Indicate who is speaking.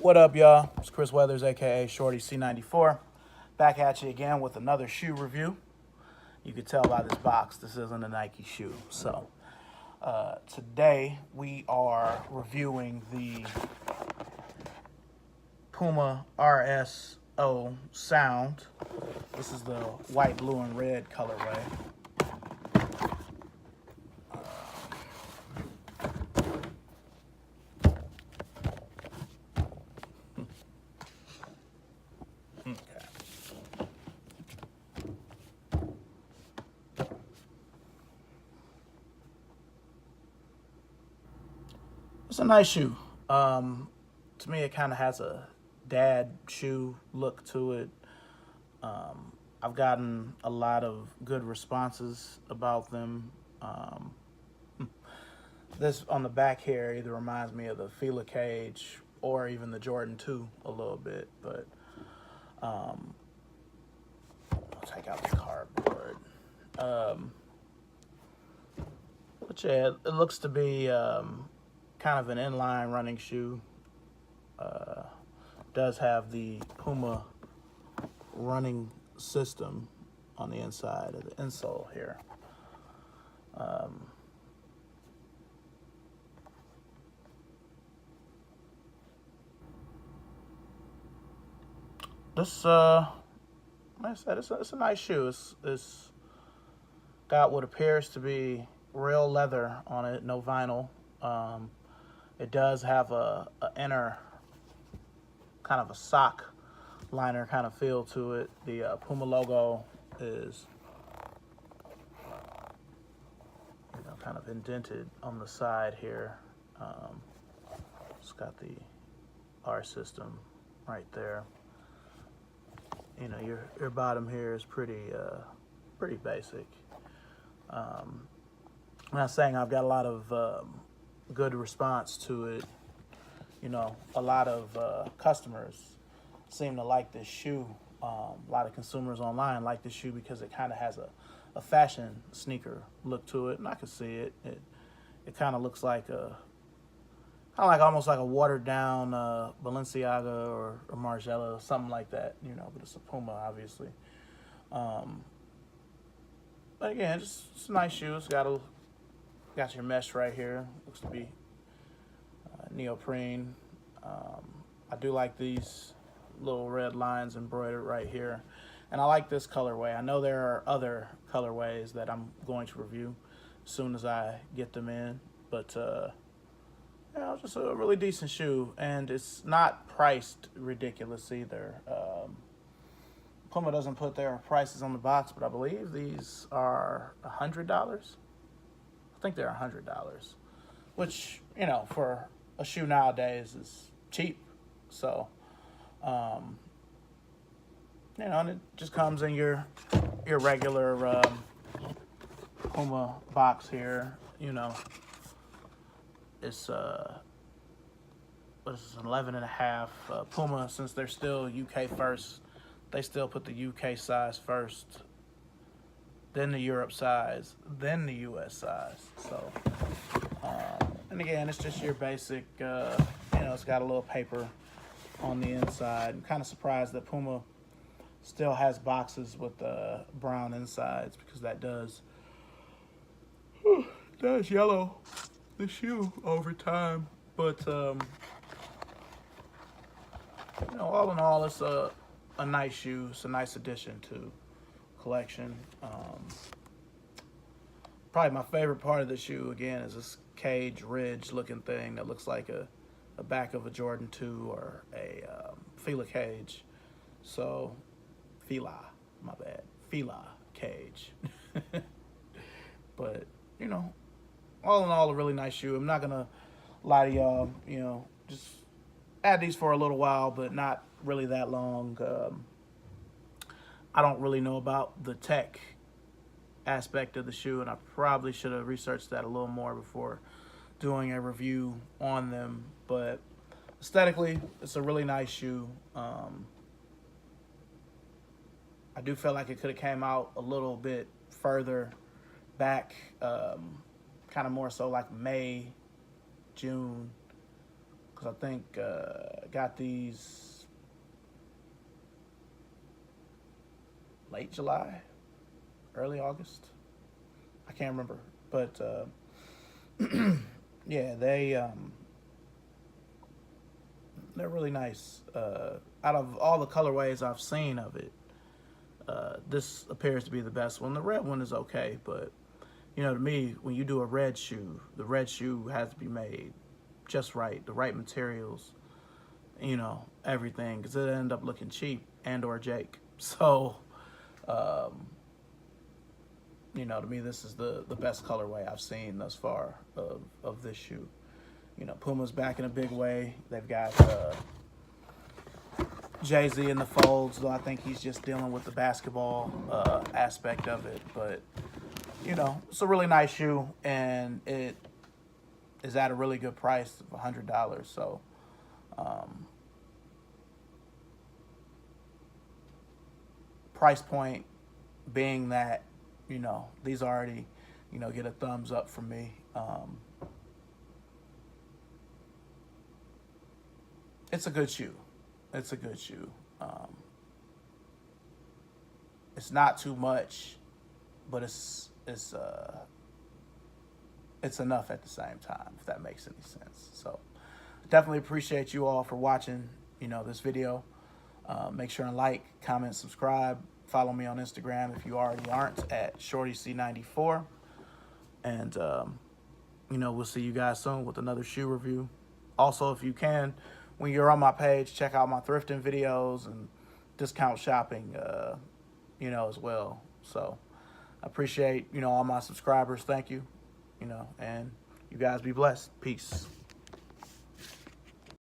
Speaker 1: What up, y'all? It's Chris Weathers, aka ShortyC94, back at you again with another shoe review. You can tell by this box, this isn't a Nike shoe. So, today we are reviewing the Puma RSO Sound. This is the white, blue, and red colorway. It's a nice shoe. To me, it kind of has a dad shoe look to it. I've gotten a lot of good responses about them. This on the back here either reminds me of the Fila Cage or even the Jordan 2 a little bit, but I'll take out the cardboard. But yeah, it looks to be kind of an inline running shoe. Does have the Puma running system on the inside of the insole here. This, like I said, it's a nice shoe. It's got what appears to be real leather on it, no vinyl. It does have a inner kind of a sock liner kind of feel to it. The Puma logo is kind of indented on the side here. It's got the R system right there. Your bottom here is pretty basic. I'm not saying I've got a lot of good response to it. A lot of customers seem to like this shoe. A lot of consumers online like this shoe because it kind of has a fashion sneaker look to it, and I can see it. It kind of looks like almost like a watered down Balenciaga or Margiela, something like that. But it's a Puma, obviously. But again, it's a nice shoe. It's got your mesh right here. Looks to be neoprene. I do like these little red lines embroidered right here, and I like this colorway. I know there are other colorways that I'm going to review as soon as I get them in, but just a really decent shoe, and it's not priced ridiculous either. Puma doesn't put their prices on the box, but I believe these are $100. I think they're $100, which, for a shoe nowadays is cheap. So, and it just comes in your regular Puma box here. It's what is this, 11.5. Puma, since they're still UK first, they still put the UK size first, then the Europe size, then the US size. So, and again, it's just your basic, it's got a little paper on the inside. I'm kind of surprised that Puma still has boxes with brown insides, because that does yellow the shoe over time. But, all in all, it's a nice shoe. It's a nice addition to collection. Probably my favorite part of the shoe, again, is this cage ridge looking thing that looks like a back of a Jordan 2 or a Fila Cage. So, Fila Cage. But, all in all, a really nice shoe. I'm not going to lie to y'all, just had these for a little while, but not really that long. I don't really know about the tech aspect of the shoe, and I probably should have researched that a little more before doing a review on them. But aesthetically, it's a really nice shoe. I do feel like it could have came out a little bit further back, kind of more so like May, June, because I think got these late July, early August. I can't remember, but yeah, they're really nice. Out of all the colorways I've seen of it, this appears to be the best one. The red one is okay, but you know, to me, when you do a red shoe, the red shoe has to be made just right, the right materials, you know, everything, because it end up looking cheap and or Jake. So, you know, to me, this is the best colorway I've seen thus far of this shoe. You know, Puma's back in a big way. They've got Jay-Z in the folds, though I think he's just dealing with the basketball aspect of it. But, you know, it's a really nice shoe, and it is at a really good price of $100. So, price point being that, you know, these already, you know, get a thumbs up from me. It's a good shoe. It's a good shoe. It's not too much, but it's enough at the same time, if that makes any sense. So definitely appreciate you all for watching, you know, this video. Make sure and like, comment, subscribe. Follow me on Instagram if you already aren't, at ShortyC94. And, you know, we'll see you guys soon with another shoe review. Also, if you can, when you're on my page, check out my thrifting videos and discount shopping, you know, as well. So I appreciate, you know, all my subscribers. Thank you, you know, and you guys be blessed. Peace.